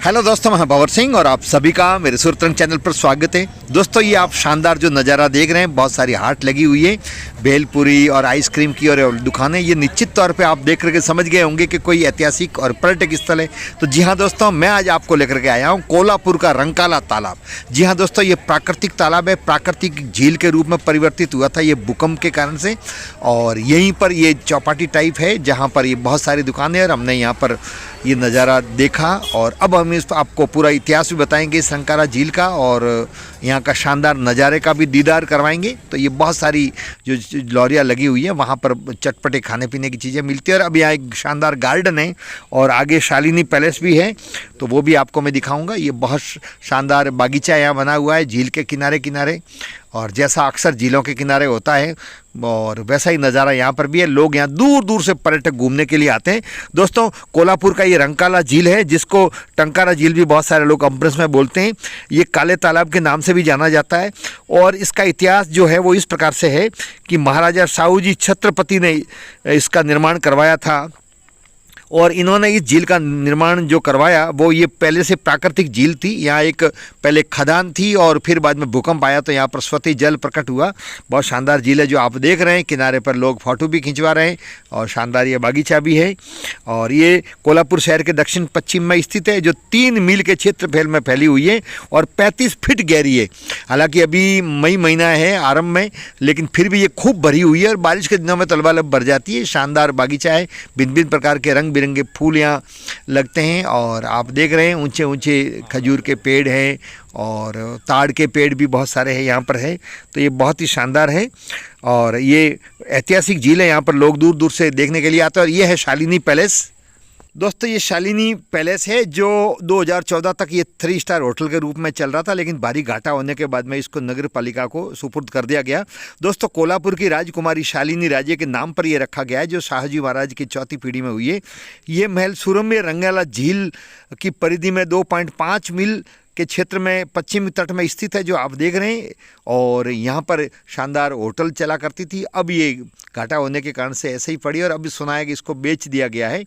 Hello दोस्तों, मैं भंवर सिंह और आप सभी का मेरे सुरतरंग चैनल पर स्वागत है। दोस्तों, ये आप शानदार जो नज़ारा देख रहे हैं, बहुत सारी हाट लगी हुई है, भेलपुरी और आइसक्रीम की और दुकानें। ये निश्चित तौर पे आप देख करके समझ गए होंगे कि कोई ऐतिहासिक और पर्यटक स्थल है। तो जी हाँ दोस्तों, मैं आज आपको लेकर के आया हूँ कोल्हापुर का रंकाला तालाब। जी हाँ दोस्तों, ये प्राकृतिक तालाब है, प्राकृतिक झील के रूप में परिवर्तित हुआ था ये भूकंप के कारण से। और यहीं पर ये चौपाटी टाइप है जहाँ पर ये बहुत सारी दुकानें, और हमने यहाँ पर ये नज़ारा देखा। और अब हम इस आपको पूरा इतिहास भी बताएंगे इस रंकाला झील का, और यहाँ का शानदार नज़ारे का भी दीदार करवाएंगे। तो ये बहुत सारी जो लॉरियाँ लगी हुई है, वहाँ पर चटपटे खाने पीने की चीज़ें मिलती है। और अब यहाँ एक शानदार गार्डन है और आगे शालिनी पैलेस भी है, तो वो भी आपको मैं दिखाऊंगा। ये बहुत शानदार बागीचा यहाँ बना हुआ है झील के किनारे किनारे, और जैसा अक्सर झीलों के किनारे होता है और वैसा ही नज़ारा यहाँ पर भी है। लोग यहाँ दूर दूर से पर्यटक घूमने के लिए आते हैं। दोस्तों, कोल्हापुर का ये रंकाला झील है, जिसको टंकारा झील भी बहुत सारे लोग अम्ब्रेस में बोलते हैं। ये काले तालाब के नाम से भी जाना जाता है। और इसका इतिहास जो है वो इस प्रकार से है कि महाराजा साहू छत्रपति ने इसका निर्माण करवाया था। और इन्होंने इस झील का निर्माण जो करवाया वो ये पहले से प्राकृतिक झील थी। यहाँ एक पहले खदान थी और फिर बाद में भूकंप आया तो यहाँ पर स्वतः जल प्रकट हुआ। बहुत शानदार झील है जो आप देख रहे हैं। किनारे पर लोग फोटो भी खिंचवा रहे हैं और शानदार ये बागीचा भी है। और ये कोल्हापुर शहर के दक्षिण पश्चिम में स्थित है, जो 3 मील के क्षेत्रफल में फैली हुई है और 35 फीट गहरी है। हालांकि अभी मई महीना है आरंभ में, लेकिन फिर भी ये खूब भरी हुई है और बारिश के दिनों में तलबालब भर जाती है। शानदार बागीचा है, भिन्न भिन्न प्रकार के रंग बिरंगे फूल यहाँ लगते हैं। और आप देख रहे हैं ऊंचे ऊंचे खजूर के पेड़ हैं और ताड़ के पेड़ भी बहुत सारे हैं यहाँ पर है। तो ये बहुत ही शानदार है और ये ऐतिहासिक झील है। यहाँ पर लोग दूर दूर से देखने के लिए आते हैं। और ये है शालिनी पैलेस। दोस्तों, ये शालिनी पैलेस है जो 2014 तक ये 3 स्टार होटल के रूप में चल रहा था, लेकिन भारी घाटा होने के बाद में इसको नगर पालिका को सुपुर्द कर दिया गया। दोस्तों, कोल्हापुर की राजकुमारी शालिनी राजे के नाम पर ये रखा गया है, जो शाहजी महाराज की 4थी पीढ़ी में हुई है। ये महल सुरम्य रंगाला झील की परिधि में 2.5 मील के क्षेत्र में पश्चिमी तट में स्थित है, जो आप देख रहे हैं। और यहाँ पर शानदार होटल चला करती थी। अब ये घाटा होने के कारण से ऐसे ही पड़ी और अभी सुना है कि इसको बेच दिया गया है,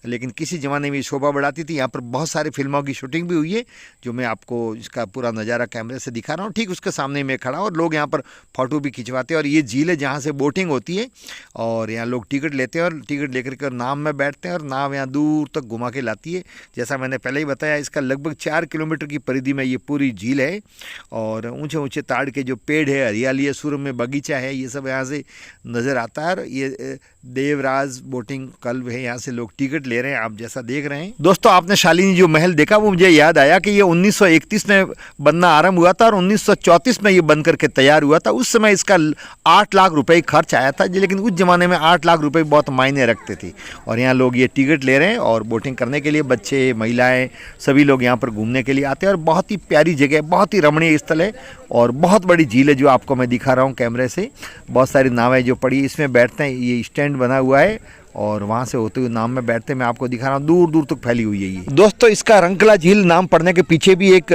लेकिन किसी ज़माने में शोभा बढ़ाती थी। यहाँ पर बहुत सारे फिल्मों की शूटिंग भी हुई है, जो मैं आपको इसका पूरा नज़ारा कैमरे से दिखा रहा हूँ। ठीक उसके सामने मैं खड़ा और लोग यहाँ पर फ़ोटो भी खिंचवाते हैं। और ये झील है जहाँ से बोटिंग होती है और यहाँ लोग टिकट लेते हैं और टिकट लेकर के नाव में बैठते हैं और नाव यहाँ दूर तक घुमा के लाती है। जैसा मैंने पहले ही बताया, इसका लगभग 4 किलोमीटर की परिधि में ये पूरी झील है। और ऊँचे ऊँचे ताड़ के जो पेड़ है, हरियाली है, सूरज में बगीचा है, ये सब यहाँ से नज़र आता है। और ये देवराज बोटिंग क्लब है, यहाँ से लोग टिकट ले रहे हैं, आप जैसा देख रहे हैं। दोस्तों, आपने शालिनी जो महल देखा वो मुझे याद आया कि ये 1931 में बनना आरंभ हुआ था और 1934 में ये बन करके तैयार हुआ था। उस समय इसका 8 लाख रुपए खर्च आया था, लेकिन उस ज़माने में 8 लाख रुपए बहुत मायने रखते थे। और यहाँ लोग ये टिकट ले रहे हैं और बोटिंग करने के लिए बच्चे, महिलाएँ, सभी लोग यहाँ पर घूमने के लिए आते हैं। और बहुत ही प्यारी जगह, बहुत ही रमणीय स्थल है और बहुत बड़ी झील है, जो आपको मैं दिखा रहा हूँ कैमरे से। बहुत सारी नावें जो पड़ी इसमें बैठते हैं, ये स्टैंड बना हुआ है और वहाँ से होते हुए नाव में बैठते मैं आपको दिखा रहा हूँ। दूर दूर तक फैली हुई है ये। दोस्तों, इसका रंकाला झील नाम पड़ने के पीछे भी एक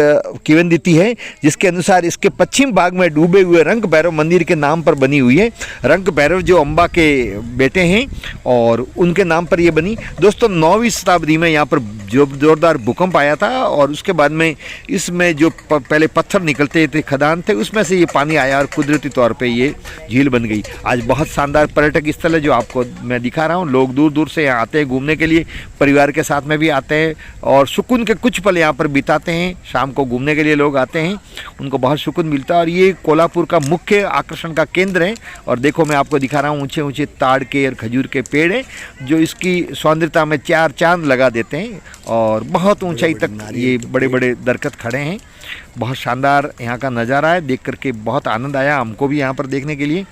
किंवदंती है, जिसके अनुसार इसके पश्चिम भाग में डूबे हुए रंग भैरव मंदिर के नाम पर बनी हुई है। रंग भैरव जो अम्बा के बेटे हैं और उनके नाम पर ये बनी। दोस्तों, 9वीं शताब्दी में यहाँ पर जो जोरदार भूकंप आया था और उसके बाद में इसमें जो पहले पत्थर निकलते थे, खदान थे, उसमें से ये पानी आया और कुदरती तौर पर ये झील बन गई। आज बहुत शानदार पर्यटक स्थल है जो आपको मैं दिखा रहा हूँ। लोग दूर दूर से यहाँ आते हैं घूमने के लिए, परिवार के साथ में भी आते हैं और सुकून के कुछ पल यहाँ पर बिताते हैं। शाम को घूमने के लिए लोग आते हैं, उनको बहुत सुकून मिलता है। और ये कोल्हापुर का मुख्य आकर्षण का केंद्र है। और देखो, मैं आपको दिखा रहा हूँ ऊंचे ऊंचे ताड़ के और खजूर के पेड़ हैं, जो इसकी सौंदर्यता में 4 चांद लगा देते हैं। और बहुत ऊंचाई तक ये बड़े बड़े दरख्त खड़े हैं। बहुत शानदार यहाँ का नज़ारा है, देख करके बहुत आनंद आया। हमको भी यहाँ पर देखने के लिए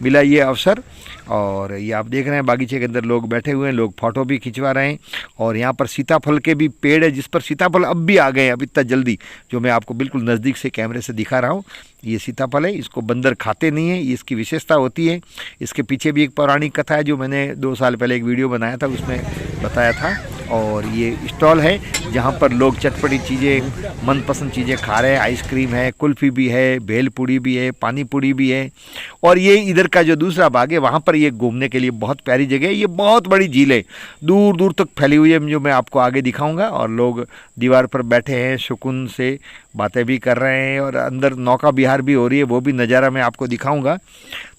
मिला ये अवसर। और ये आप देख रहे हैं बागीचे के अंदर लोग बैठे हुए हैं, लोग फ़ोटो भी खिंचवा रहे हैं। और यहाँ पर सीताफल के भी पेड़ है, जिस पर सीताफल अब भी आ गए हैं, अब इतना जल्दी, जो मैं आपको बिल्कुल नज़दीक से कैमरे से दिखा रहा हूँ। ये सीताफल है, इसको बंदर खाते नहीं है, ये इसकी विशेषता होती है। इसके पीछे भी एक पौराणिक कथा है, जो मैंने 2 साल पहले एक वीडियो बनाया था, उसमें बताया था। और ये स्टॉल है जहाँ पर लोग चटपटी चीज़ें, मनपसंद चीज़ें खा रहे हैं। आइसक्रीम है, कुल्फ़ी भी है, भेलपूड़ी भी है, पानी पूड़ी भी है। और ये इधर का जो दूसरा भाग है वहाँ पर ये घूमने के लिए बहुत प्यारी जगह है। ये बहुत बड़ी झील है, दूर दूर तक फैली हुई है, जो मैं आपको आगे दिखाऊंगा। और लोग दीवार पर बैठे हैं, सुकून से बातें भी कर रहे हैं और अंदर नौका विहार भी हो रही है, वो भी नज़ारा मैं आपको दिखाऊंगा।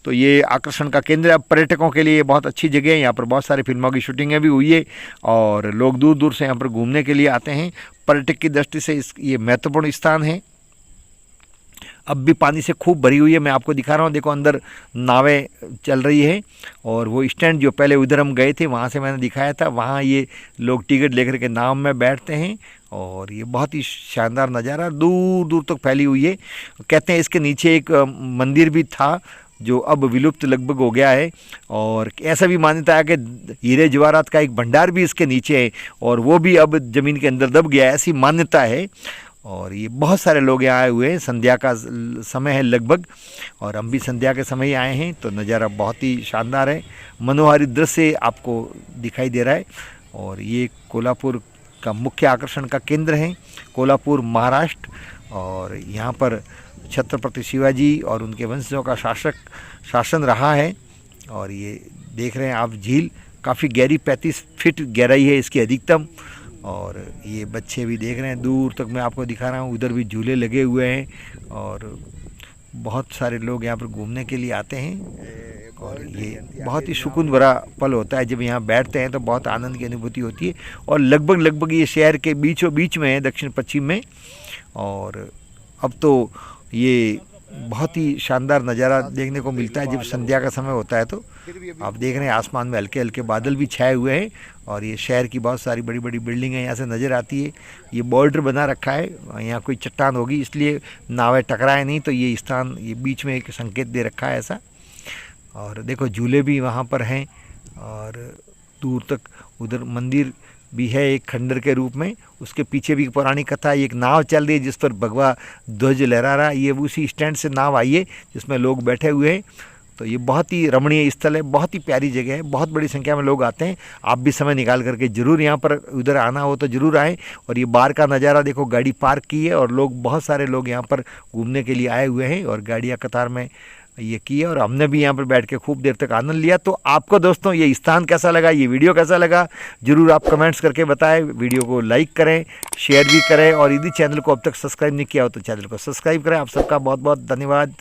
तो ये आकर्षण का केंद्र है। अब पर्यटकों के लिए बहुत अच्छी जगह है। यहाँ पर बहुत सारी फिल्मों की शूटिंगें भी हुई है और लोग दूर दूर से यहाँ पर घूमने के लिए आते हैं। पर्यटक की दृष्टि से ये महत्वपूर्ण स्थान है। अब भी पानी से खूब भरी हुई है, मैं आपको दिखा रहा हूँ। देखो अंदर नावें चल रही है और वो स्टैंड जो पहले उधर हम गए थे वहाँ से मैंने दिखाया था, वहाँ ये लोग टिकट लेकर के नाव में बैठते हैं। और ये बहुत ही शानदार नज़ारा दूर दूर तक फैली हुई है। कहते हैं इसके नीचे एक मंदिर भी था जो अब विलुप्त लगभग हो गया है। और ऐसा भी मान्यता है कि हीरे जवाहरात का एक भंडार भी इसके नीचे है और वो भी अब ज़मीन के अंदर दब गया है, ऐसी मान्यता है। और ये बहुत सारे लोग यहाँ आए हुए हैं। संध्या का समय है लगभग और हम भी संध्या के समय ही आए हैं। तो नज़ारा बहुत ही शानदार है, मनोहारी दृश्य आपको दिखाई दे रहा है। और ये कोल्हापुर का मुख्य आकर्षण का केंद्र है, कोल्हापुर महाराष्ट्र। और यहाँ पर छत्रपति शिवाजी और उनके वंशजों का शासन रहा है। और ये देख रहे हैं आप, झील काफ़ी गहरी, 35 फीट गहराई है इसकी अधिकतम। और ये बच्चे भी देख रहे हैं, दूर तक मैं आपको दिखा रहा हूँ। उधर भी झूले लगे हुए हैं और बहुत सारे लोग यहाँ पर घूमने के लिए आते हैं। और ये बहुत ही सुकून भरा पल होता है, जब यहाँ बैठते हैं तो बहुत आनंद की अनुभूति होती है। और लगभग ये शहर के बीचों बीच में है, दक्षिण पश्चिम में। और अब तो ये बहुत ही शानदार नज़ारा देखने को मिलता है जब संध्या का समय होता है। तो आप देख रहे हैं आसमान में हल्के हल्के बादल भी छाए हुए हैं और ये शहर की बहुत सारी बड़ी बड़ी बिल्डिंगें यहाँ से नज़र आती है। ये बॉर्डर बना रखा है, यहाँ कोई चट्टान होगी इसलिए नावें टकराए नहीं, तो ये स्थान ये बीच में एक संकेत दे रखा है ऐसा। और देखो झूले भी वहाँ पर हैं और दूर तक उधर मंदिर भी है एक खंडर के रूप में। उसके पीछे भी पुरानी कथा, एक नाव चल रही है जिस पर भगवा ध्वज लहरा रहा है। ये उसी स्टैंड से नाव आई है जिसमें लोग बैठे हुए हैं। तो ये बहुत ही रमणीय स्थल है, बहुत ही प्यारी जगह है, बहुत बड़ी संख्या में लोग आते हैं। आप भी समय निकाल करके ज़रूर यहाँ पर उधर आना हो तो ज़रूर आएँ। और ये बाहर का नज़ारा देखो, गाड़ी पार्क की है और लोग, बहुत सारे लोग यहाँ पर घूमने के लिए आए हुए हैं और गाड़ियाँ कतार में ये की है। और हमने भी यहाँ पर बैठ के खूब देर तक आनंद लिया। तो आपको दोस्तों ये स्थान कैसा लगा, ये वीडियो कैसा लगा, ज़रूर आप कमेंट्स करके बताएं। वीडियो को लाइक करें, शेयर भी करें और यदि चैनल को अब तक सब्सक्राइब नहीं किया हो तो चैनल को सब्सक्राइब करें। आप सबका बहुत बहुत धन्यवाद।